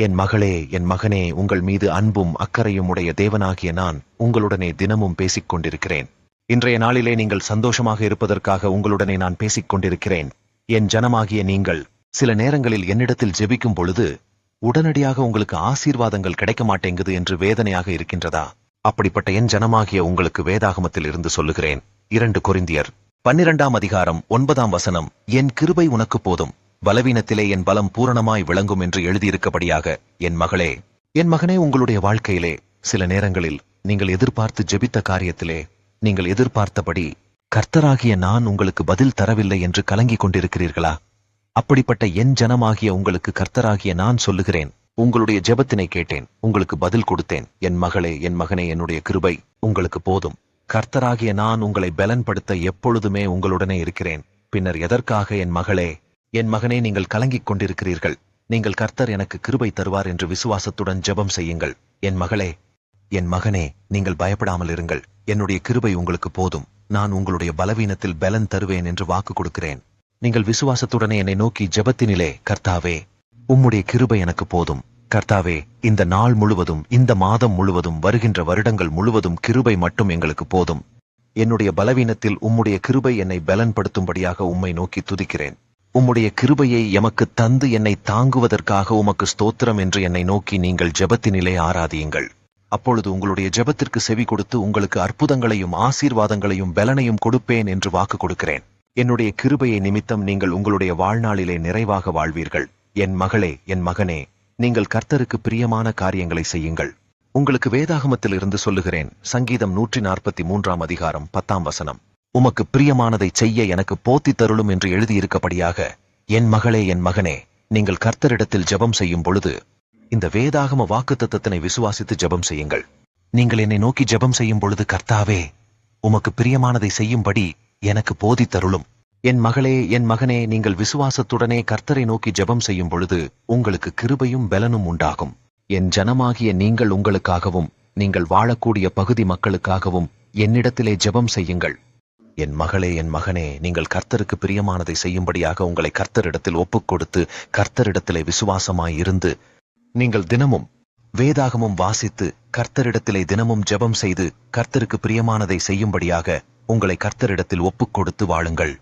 என் மகளே, என் மகனே, உங்கள் மீது அன்பும் அக்கறையும் உடைய தேவனாகிய நான் உங்களுடனே தினமும் பேசிக் கொண்டிருக்கிறேன். இன்றைய நாளிலே நீங்கள் சந்தோஷமாக இருப்பதற்காக உங்களுடனே நான் பேசிக் கொண்டிருக்கிறேன். என் ஜனமாகிய நீங்கள் சில நேரங்களில் என்னிடத்தில் ஜெபிக்கும் பொழுது உடனடியாக உங்களுக்கு ஆசீர்வாதங்கள் கிடைக்க மாட்டேங்குது என்று வேதனையாக இருக்கின்றதா? அப்படிப்பட்ட என் ஜனமாகிய உங்களுக்கு வேதாகமத்தில் இருந்து சொல்லுகிறேன். 2 கொரிந்தியர் 12ஆம் அதிகாரம் 9ஆம் வசனம், என் கிருபை உனக்கு போதும், பலவீனத்திலே என் பலம் பூரணமாய் விளங்கும் என்று எழுதியிருக்கபடியாக, என் மகளே, என் மகனே, உங்களுடைய வாழ்க்கையிலே சில நேரங்களில் நீங்கள் எதிர்பார்த்து ஜெபித்த காரியத்திலே நீங்கள் எதிர்பார்த்தபடி கர்த்தராகிய நான் உங்களுக்கு பதில் தரவில்லை என்று கலங்கிக் கொண்டிருக்கிறீர்களா? அப்படிப்பட்ட என் ஜனமாகிய உங்களுக்கு கர்த்தராகிய நான் சொல்லுகிறேன், உங்களுடைய ஜெபத்தினை கேட்டேன், உங்களுக்கு பதில் கொடுத்தேன். என் மகளே, என் மகனே, என்னுடைய கிருபை உங்களுக்கு போதும். கர்த்தராகிய நான் உங்களை பலன்படுத்த எப்பொழுதுமே உங்களுடனே இருக்கிறேன். பின்னர் எதற்காக என் மகளே, என் மகனே, நீங்கள் கலங்கிக் கொண்டிருக்கிறீர்கள்? நீங்கள் கர்த்தர் எனக்கு கிருபை தருவார் என்று விசுவாசத்துடன் ஜெபம் செய்யுங்கள். என் மகளே, என் மகனே, நீங்கள் பயப்படாமல் இருங்கள். என்னுடைய கிருபை உங்களுக்கு போதும். நான் உங்களுடைய பலவீனத்தில் பலன் தருவேன் என்று வாக்கு கொடுக்கிறேன். நீங்கள் விசுவாசத்துடனே என்னை நோக்கி ஜெபத்தினிலே, கர்த்தாவே, உம்முடைய கிருபை எனக்கு போதும். கர்த்தாவே, இந்த நாள் முழுவதும், இந்த மாதம் முழுவதும், வருகின்ற வருடங்கள் முழுவதும் கிருபை மட்டும் எங்களுக்கு போதும். என்னுடைய பலவீனத்தில் உம்முடைய கிருபை என்னை பலன்படுத்தும்படியாக உம்மை நோக்கி துதிக்கிறேன். உம்முடைய கிருபையை எமக்கு தந்து என்னை தாங்குவதற்காக உமக்கு ஸ்தோத்திரம் என்று என்னை நோக்கி நீங்கள் ஜெபத்தினிலே ஆராதியுங்கள். அப்பொழுது உங்களுடைய ஜெபத்திற்கு செவி கொடுத்து உங்களுக்கு அற்புதங்களையும் ஆசீர்வாதங்களையும் பலனையும் கொடுப்பேன் என்று வாக்கு கொடுக்கிறேன். என்னுடைய கிருபையை நிமித்தம் நீங்கள் உங்களுடைய வாழ்நாளிலே நிறைவாக வாழ்வீர்கள். என் மகளே, என் மகனே, நீங்கள் கர்த்தருக்கு பிரியமான காரியங்களை செய்யுங்கள். உங்களுக்கு வேதாகமத்தில் இருந்து சொல்லுகிறேன். சங்கீதம் 143ஆம் அதிகாரம் 10ஆம் வசனம், உமக்கு பிரியமானதை செய்ய எனக்கு போத்தி தருளும் என்று எழுதியிருக்கபடியாக, என் மகளே, என் மகனே, நீங்கள் கர்த்தரிடத்தில் ஜெபம் செய்யும் பொழுது இந்த வேதாகம வாக்குத்தத்தத்தினை விசுவாசித்து ஜெபம் செய்யுங்கள். நீங்கள் என்னை நோக்கி ஜெபம் செய்யும் பொழுது, கர்த்தாவே, உமக்கு பிரியமானதை செய்யும்படி எனக்கு போதி தருளும். என் மகளே, என் மகனே, நீங்கள் விசுவாசத்துடனே கர்த்தரை நோக்கி ஜெபம் செய்யும் பொழுது உங்களுக்கு கிருபையும் பலனும் உண்டாகும். என் ஜனமாகிய நீங்கள் உங்களுக்காகவும் நீங்கள் வாழக்கூடிய பகுதி மக்களுக்காகவும் என்னிடத்திலே ஜெபம் செய்யுங்கள். என் மகளே, என் மகனே, நீங்கள் கர்த்தருக்கு பிரியமானதை செய்யும்படியாக உங்களை கர்த்தரிடத்தில் ஒப்புக் கொடுத்து கர்த்தரிடத்திலே விசுவாசமாய் இருந்து நீங்கள் தினமும் வேதாகமும் வாசித்து கர்த்தரிடத்திலே தினமும் ஜெபம் செய்து கர்த்தருக்கு பிரியமானதை செய்யும்படியாக உங்களை கர்த்தரிடத்தில் ஒப்புக் கொடுத்து வாழுங்கள்.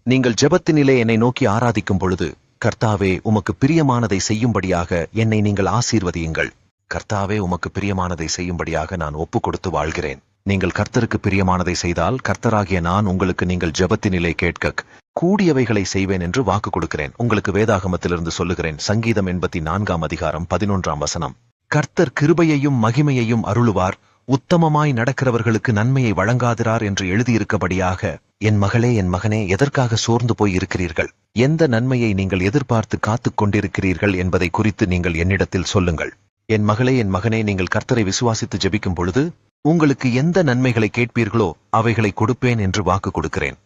நீங்கள் ஜெபத்தினிலே என்னை நோக்கி ஆராதிக்கும் பொழுது, கர்த்தாவே, உமக்கு பிரியமானதை செய்யும்படியாக என்னை நீங்கள் ஆசீர்வதியுங்கள். கர்த்தாவே, உமக்கு பிரியமானதை செய்யும்படியாக நான் ஒப்புக் கொடுத்து வாழ்கிறேன். நீங்கள் கர்த்தருக்கு பிரியமானதை செய்தால் கர்த்தராகிய நான் உங்களுக்கு நீங்கள் ஜெபத்தினிலே கேட்க கூடியவைகளை செய்வேன் என்று வாக்கு கொடுக்கிறேன். உங்களுக்கு வேதாகமத்திலிருந்து சொல்லுகிறேன். சங்கீதம் 84ஆம் அதிகாரம் 11ஆம் வசனம், கர்த்தர் கிருபையையும் மகிமையையும் அருளுவார், உத்தமமாய் நடக்கிறவர்களுக்கு நன்மையை வழங்காதிரார் என்று எழுதியிருக்கபடியாக, என் மகளே, என் மகனே, எதற்காக சோர்ந்து போய் இருக்கிறீர்கள்? எந்த நன்மையை நீங்கள் எதிர்பார்த்து காத்துக் கொண்டிருக்கிறீர்கள் என்பதை குறித்து நீங்கள் என்னிடத்தில் சொல்லுங்கள். என் மகளே, என் மகனே, நீங்கள் கர்த்தரை விசுவாசித்து ஜெபிக்கும் பொழுது உங்களுக்கு எந்த நன்மைகளை கேட்பீர்களோ அவைகளை கொடுப்பேன் என்று வாக்கு கொடுக்கிறேன்.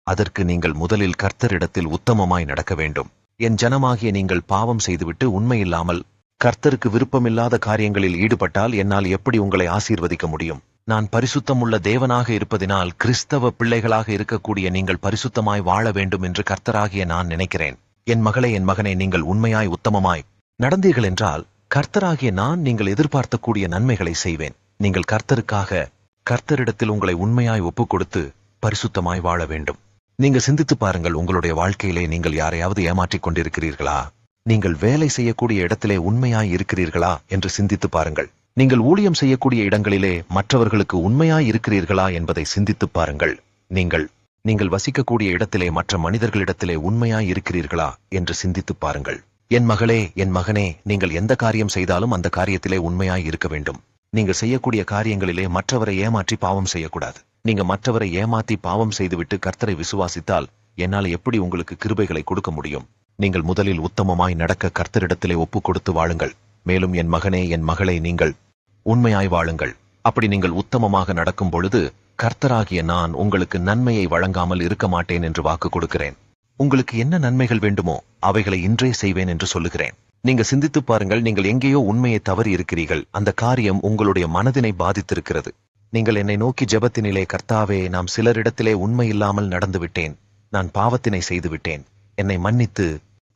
அதற்கு நீங்கள் முதலில் கர்த்தரிடத்தில் உத்தமமாய் நடக்க வேண்டும். என் ஜனமாகிய நீங்கள் பாவம் செய்துவிட்டு உண்மையில்லாமல் கர்த்தருக்கு விருப்பமில்லாத காரியங்களில் ஈடுபட்டால் என்னால் எப்படி உங்களை ஆசீர்வதிக்க முடியும்? நான் பரிசுத்தமுள்ள தேவனாக இருப்பதினால் கிறிஸ்தவ பிள்ளைகளாக இருக்கக்கூடிய நீங்கள் பரிசுத்தமாய் வாழ வேண்டும் என்று கர்த்தராகிய நான் நினைக்கிறேன். என் மகளே, என் மகனே, நீங்கள் உண்மையாய் உத்தமமாய் நடந்தீர்கள் என்றால் கர்த்தராகிய நான் நீங்கள் எதிர்பார்க்கக்கூடிய நன்மைகளை செய்வேன். நீங்கள் கர்த்தரிடத்தில் உங்களை உண்மையாய் ஒப்புக் கொடுத்து பரிசுத்தமாய் வாழ வேண்டும். நீங்க சிந்தித்து பாருங்கள். உங்களுடைய வாழ்க்கையிலே நீங்கள் யாரையாவது ஏமாற்றிக் கொண்டிருக்கிறீர்களா? நீங்கள் வேலை செய்யக்கூடிய இடத்திலே உண்மையாய் இருக்கிறீர்களா என்று சிந்தித்து பாருங்கள். நீங்கள் ஊழியம் செய்யக்கூடிய இடங்களிலே மற்றவர்களுக்கு உண்மையாய் இருக்கிறீர்களா என்பதை சிந்தித்து பாருங்கள். நீங்கள் வசிக்கக்கூடிய இடத்திலே மற்ற மனிதர்களிடத்திலே உண்மையாய் இருக்கிறீர்களா என்று சிந்தித்து பாருங்கள். என் மகளே, என் மகனே, நீங்கள் எந்த காரியம் செய்தாலும் அந்த காரியத்திலே உண்மையாய் இருக்க வேண்டும். நீங்க செய்யக்கூடிய காரியங்களிலே மற்றவரை ஏமாற்றி பாவம் செய்யக்கூடாது. நீங்க மற்றவரை ஏமாற்றி பாவம் செய்துவிட்டு கர்த்தரை விசுவாசித்தால் என்னால் எப்படி உங்களுக்கு கிருபைகளை கொடுக்க முடியும்? நீங்கள் முதலில் உத்தமமாய் நடக்க கர்த்தரிடத்திலே ஒப்புக் கொடுத்து வாழுங்கள். மேலும் என் மகனே, என் மகளே, நீங்கள் உண்மையாய் வாழுங்கள். அப்படி நீங்கள் உத்தமமாக நடக்கும் பொழுது கர்த்தராகிய நான் உங்களுக்கு நன்மையை வழங்காமல் இருக்க மாட்டேன் என்று வாக்கு கொடுக்கிறேன். உங்களுக்கு என்ன நன்மைகள் வேண்டுமோ அவைகளை இன்றே செய்வேன் என்று சொல்லுகிறேன். நீங்க சிந்தித்து பாருங்கள். நீங்கள் எங்கேயோ உண்மையை தவறி இருக்கிறீர்கள். அந்த காரியம் உங்களுடைய மனதினை பாதித்திருக்கிறது. நீங்கள் என்னை நோக்கி ஜெபத்தினிலே, கர்த்தாவே, நாம் சிலரிடத்திலே உண்மையில்லாமல் நடந்துவிட்டேன், நான் பாவத்தினை செய்துவிட்டேன், என்னை மன்னித்து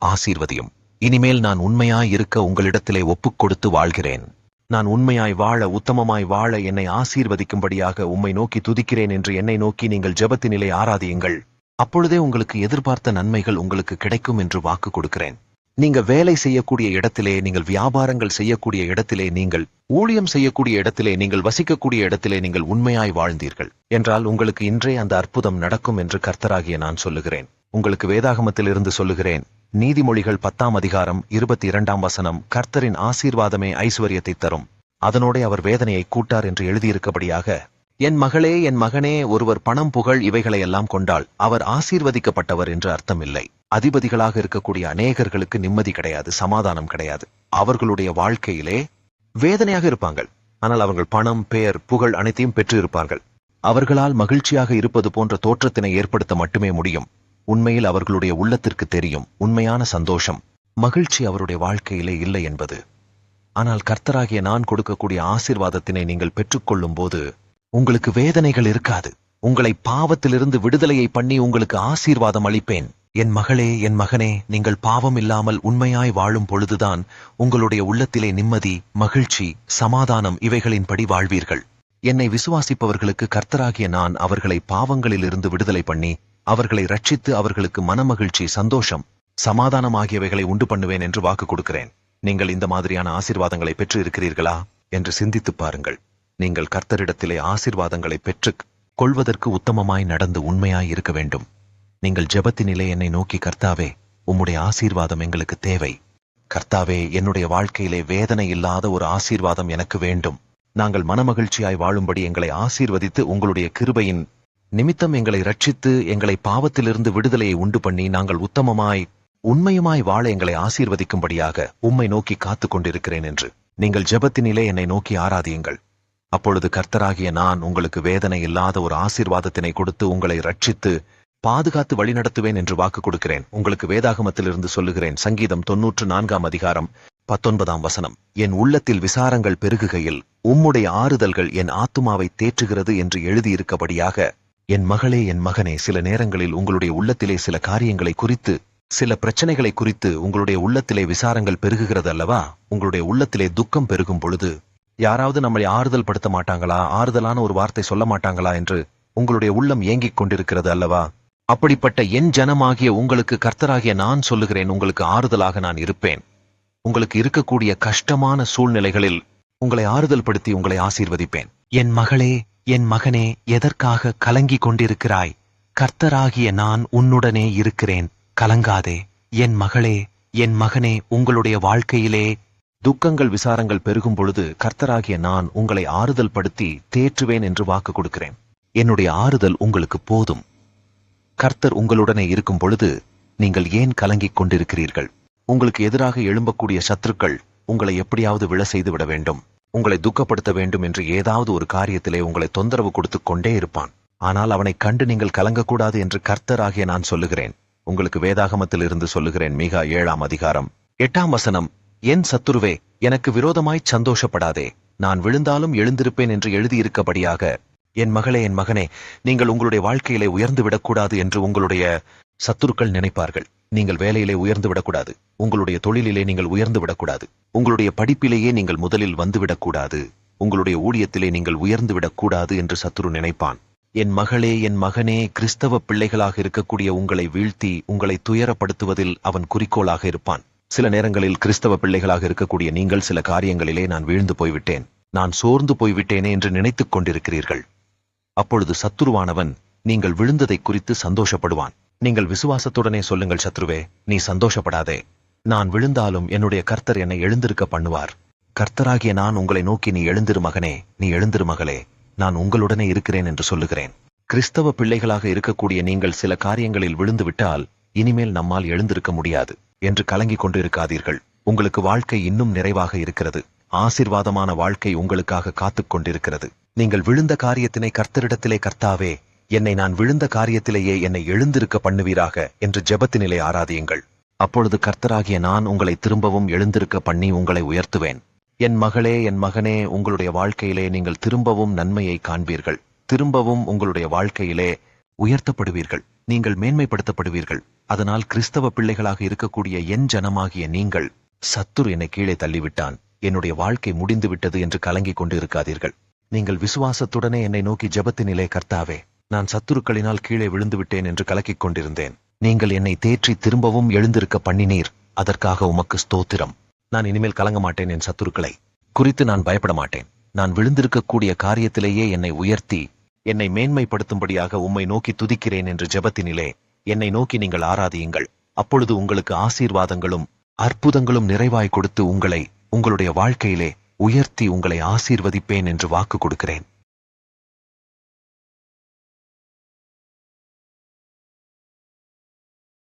ஆசீர்வதியும். இனிமேல் நான் உண்மையாய் இருக்க உங்களிடத்திலே ஒப்புக் கொடுத்து வாழ்கிறேன். நான் உண்மையாய் வாழ, உத்தமமாய் வாழ என்னை ஆசீர்வதிக்கும்படியாக உம்மை நோக்கி துதிக்கிறேன் என்று என்னை நோக்கி நீங்கள் ஜெபத்தினிலே ஆராதியுங்கள். அப்பொழுதே உங்களுக்கு எதிர்பார்த்த நன்மைகள் உங்களுக்கு கிடைக்கும் என்று வாக்கு கொடுக்கிறேன். நீங்க வேலை செய்யக்கூடிய இடத்திலே, நீங்கள் வியாபாரங்கள் செய்யக்கூடிய இடத்திலே, நீங்கள் ஊழியம் செய்யக்கூடிய இடத்திலே, நீங்கள் வசிக்கக்கூடிய இடத்திலே நீங்கள் உண்மையாய் வாழ்ந்தீர்கள் என்றால் உங்களுக்கு இன்றே அந்த அற்புதம் நடக்கும் என்று கர்த்தராகிய நான் சொல்லுகிறேன். உங்களுக்கு வேதாகமத்திலிருந்து சொல்லுகிறேன். நீதிமொழிகள் 10ஆம் அதிகாரம் 22ஆம் வசனம், கர்த்தரின் ஆசீர்வாதமே ஐஸ்வர்யத்தை தரும், அதனோடே அவர் வேதனையை கூட்டார் என்று எழுதியிருக்கபடியாக, என் மகளே, என் மகனே, ஒருவர் பணம், புகழ் இவைகளையெல்லாம் கொண்டால் அவர் ஆசீர்வதிக்கப்பட்டவர் என்று அர்த்தமில்லை. அதிபதிகளாக இருக்கக்கூடிய அநேகர்களுக்கு நிம்மதி கிடையாது, சமாதானம் கிடையாது. அவர்களுடைய வாழ்க்கையிலே வேதனையாக இருப்பார்கள். ஆனால் அவர்கள் பணம், பெயர், புகழ் அனைத்தையும் பெற்று இருப்பார்கள். அவர்களால் மகிழ்ச்சியாக இருப்பது போன்ற தோற்றத்தினை ஏற்படுத்த மட்டுமே முடியும். உண்மையில் அவர்களுடைய உள்ளத்திற்கு தெரியும் உண்மையான சந்தோஷம், மகிழ்ச்சி அவருடைய வாழ்க்கையிலே இல்லை என்பது. ஆனால் கர்த்தராகிய நான் கொடுக்கக்கூடிய ஆசீர்வாதத்தினை நீங்கள் பெற்றுக்கொள்ளும் போது உங்களுக்கு வேதனைகள் இருக்காது. உங்களை பாவத்திலிருந்து விடுதலையை பண்ணி உங்களுக்கு ஆசீர்வாதம் அளிப்பேன். என் மகளே, என் மகனே, நீங்கள் பாவம் இல்லாமல் உண்மையாய் வாழும் பொழுதுதான் உங்களுடைய உள்ளத்திலே நிம்மதி, மகிழ்ச்சி, சமாதானம் இவைகளின்படி வாழ்வீர்கள். என்னை விசுவாசிப்பவர்களுக்கு கர்த்தராகிய நான் அவர்களை பாவங்களிலிருந்து விடுதலை பண்ணி அவர்களை ரட்சித்து அவர்களுக்கு மனமகிழ்ச்சி, சந்தோஷம், சமாதானம் ஆகியவைகளை உண்டு பண்ணுவேன் என்று வாக்கு கொடுக்கிறேன். நீங்கள் இந்த மாதிரியான ஆசீர்வாதங்களை பெற்று இருக்கிறீர்களா என்று சிந்தித்து பாருங்கள். நீங்கள் கர்த்தரிடத்திலே ஆசீர்வாதங்களை பெற்று கொள்வதற்கு உத்தமமாய் நடந்து உண்மையாய் இருக்க வேண்டும். நீங்கள் ஜெபத்தினிலே என்னை நோக்கி, கர்த்தாவே, உம்முடைய ஆசீர்வாதம் எங்களுக்கு தேவை. கர்த்தாவே, என்னுடைய வாழ்க்கையிலே வேதனை இல்லாத ஒரு ஆசீர்வாதம் எனக்கு வேண்டும். நாங்கள் மனமகிழ்ச்சியாய் வாழும்படி எங்களை ஆசீர்வதித்து உங்களுடைய கிருபையின் நிமித்தம் எங்களை ரட்சித்து எங்களை பாவத்திலிருந்து விடுதலையை உண்டு பண்ணி நாங்கள் உத்தமமாய் உண்மையுமாய் வாழ எங்களை ஆசீர்வதிக்கும்படியாக உம்மை நோக்கி காத்து கொண்டிருக்கிறேன் என்று நீங்கள் ஜெபத்தினிலே என்னை நோக்கி ஆராதியுங்கள். அப்பொழுது கர்த்தராகிய நான் உங்களுக்கு வேதனை இல்லாத ஒரு ஆசீர்வாதத்தினை கொடுத்து உங்களை ரட்சித்து பாதுகாத்து வழிநடத்துவேன் என்று வாக்கு கொடுக்கிறேன். உங்களுக்கு வேதாகமத்திலிருந்து சொல்லுகிறேன். சங்கீதம் 94ஆம் அதிகாரம் 19ஆம் வசனம், என் உள்ளத்தில் விசாரங்கள் பெருகுகையில் உம்முடைய ஆறுதல்கள் என் ஆத்துமாவை தேற்றுகிறது என்று எழுதியிருக்கபடியாக, என் மகளே, என் மகனே, சில நேரங்களில் உங்களுடைய உள்ளத்திலே சில காரியங்களை குறித்து, சில பிரச்சனைகளை குறித்து உங்களுடைய உள்ளத்திலே விசாரங்கள் பெருகுகிறது அல்லவா? உங்களுடைய உள்ளத்திலே துக்கம் பெருகும் பொழுது யாராவது நம்மை ஆறுதல் படுத்த மாட்டாங்களா, ஆறுதலான ஒரு வார்த்தை சொல்ல மாட்டாங்களா என்று உங்களுடைய உள்ளம் ஏங்கிக் கொண்டிருக்கிறது அல்லவா? அப்படிப்பட்ட என் ஜனமாகிய உங்களுக்கு கர்த்தராகிய நான் சொல்லுகிறேன், உங்களுக்கு ஆறுதலாக நான் இருப்பேன். உங்களுக்கு இருக்கக்கூடிய கஷ்டமான சூழ்நிலைகளில் உங்களை ஆறுதல் படுத்தி உங்களை ஆசீர்வதிப்பேன். என் மகளே, என் மகனே, எதற்காக கலங்கிக் கொண்டிருக்கிறாய்? கர்த்தராகிய நான் உன்னுடனே இருக்கிறேன், கலங்காதே. என் மகளே, என் மகனே, உங்களுடைய வாழ்க்கையிலே துக்கங்கள், விசாரங்கள் பெருகும் பொழுது கர்த்தராகிய நான் உங்களை ஆறுதல் படுத்தி தேற்றுவேன் என்று வாக்கு கொடுக்கிறேன். என்னுடைய ஆறுதல் உங்களுக்கு போதும். கர்த்தர் உங்களுடனே இருக்கும் பொழுது நீங்கள் ஏன் கலங்கிக் கொண்டிருக்கிறீர்கள்? உங்களுக்கு எதிராக எழும்பக்கூடிய சத்துருக்கள் உங்களை எப்படியாவது விழ செய்து விட வேண்டும், உங்களை துக்கப்படுத்த வேண்டும் என்று ஏதாவது ஒரு காரியத்திலே உங்களை தொந்தரவு கொடுத்து கொண்டே இருப்பான். ஆனால் அவனை கண்டு நீங்கள் கலங்கக்கூடாது என்று கர்த்தராகிய நான் சொல்லுகிறேன். உங்களுக்கு வேதாகமத்தில் இருந்து சொல்லுகிறேன். மீகா 7ஆம் அதிகாரம் 8ஆம் வசனம், என் சத்துருவே, எனக்கு விரோதமாய் சந்தோஷப்படாதே, நான் விழுந்தாலும் எழுந்திருப்பேன் என்று எழுதியிருக்கபடியாக, என் மகளே, என் மகனே, நீங்கள் உங்களுடைய வாழ்க்கையிலே உயர்ந்து விடக்கூடாது என்று உங்களுடைய சத்துருக்கள் நினைப்பார்கள். நீங்கள் வேலையிலே உயர்ந்து விடக்கூடாது, உங்களுடைய தொழிலிலே நீங்கள் உயர்ந்து விடக்கூடாது, உங்களுடைய படிப்பிலேயே நீங்கள் முதலில் வந்துவிடக்கூடாது, உங்களுடைய ஊழியத்திலே நீங்கள் உயர்ந்து விடக்கூடாது என்று சத்துரு நினைப்பான். என் மகளே, என் மகனே, கிறிஸ்தவ பிள்ளைகளாக இருக்கக்கூடிய உங்களை வீழ்த்தி உங்களை துயரப்படுத்துவதில் அவன் குறிக்கோளாக இருப்பான். சில நேரங்களில் கிறிஸ்தவ பிள்ளைகளாக இருக்கக்கூடிய நீங்கள் சில காரியங்களிலே நான் வீழ்ந்து போய்விட்டேன், நான் சோர்ந்து போய்விட்டேனே என்று நினைத்துக் கொண்டிருக்கிறீர்கள். அப்பொழுது சத்துருவானவன் நீங்கள் விழுந்ததை குறித்து சந்தோஷப்படுவான். நீங்கள் விசுவாசத்துடனே சொல்லுங்கள், சத்ருவே, நீ சந்தோஷப்படாதே, நான் விழுந்தாலும் என்னுடைய கர்த்தர் என்னை எழுந்திருக்க பண்ணுவார். கர்த்தராகிய நான் உங்களை நோக்கி, நீ எழுந்திரு மகனே, நீ எழுந்திரு மகளே, நான் உங்களுடனே இருக்கிறேன் என்று சொல்லுகிறேன். கிறிஸ்தவ பிள்ளைகளாக இருக்கக்கூடிய நீங்கள் சில காரியங்களில் விழுந்து விட்டால் இனிமேல் நம்மால் எழுந்திருக்க முடியாது என்று கலங்கிக் கொண்டு இருக்காதீர்கள். உங்களுக்கு வாழ்க்கை இன்னும் நிறைவாக இருக்கிறது. ஆசீர்வாதமான வாழ்க்கை உங்களுக்காக காத்துக் கொண்டிருக்கிறது. நீங்கள் விழுந்த காரியத்தினை கர்த்தரிடத்திலே, கர்த்தாவே, என்னை நான் விழுந்த காரியத்திலேயே என்னை எழுந்திருக்க பண்ணுவீராக என்று ஜெபத்தினிலே ஆராதியுங்கள். அப்பொழுது கர்த்தராகிய நான் உங்களை திரும்பவும் எழுந்திருக்க பண்ணி உங்களை உயர்த்துவேன். என் மகளே, என் மகனே, உங்களுடைய வாழ்க்கையிலே நீங்கள் திரும்பவும் நன்மையை காண்பீர்கள். திரும்பவும் உங்களுடைய வாழ்க்கையிலே உயர்த்தப்படுவீர்கள். நீங்கள் மேன்மைப்படுத்தப்படுவீர்கள். அதனால் கிறிஸ்தவ பிள்ளைகளாக இருக்கக்கூடிய என் ஜனமாகிய நீங்கள், சத்துரு என்னை கீழே தள்ளிவிட்டான், என்னுடைய வாழ்க்கை முடிந்துவிட்டது என்று கலங்கிக் கொண்டு இருக்காதீர்கள். நீங்கள் விசுவாசத்துடனே என்னை நோக்கி ஜெபத்தினிலே, கர்த்தாவே, நான் சத்துருக்களினால் கீழே விழுந்து விட்டேன் என்று கலக்கிக் கொண்டிருந்தேன். நீங்கள் என்னை தேற்றி திரும்பவும் எழுந்திருக்க பண்ணினீர். அதற்காக உமக்கு ஸ்தோத்திரம். நான் இனிமேல் கலங்க மாட்டேன். என் சத்துருக்களை குறித்து நான் பயப்பட மாட்டேன். நான் விழுந்திருக்கக்கூடிய காரியத்திலேயே என்னை உயர்த்தி என்னை மேன்மைப்படுத்தும்படியாக உம்மை நோக்கி துதிக்கிறேன் என்று ஜெபத்தினிலே என்னை நோக்கி நீங்கள் ஆராதியுங்கள். அப்பொழுது உங்களுக்கு ஆசீர்வாதங்களும் அற்புதங்களும் நிறைவாய் கொடுத்து உங்களை உங்களுடைய வாழ்க்கையிலே உயர்த்தி உங்களை ஆசீர்வதிப்பேன் என்று வாக்கு கொடுக்கிறேன்.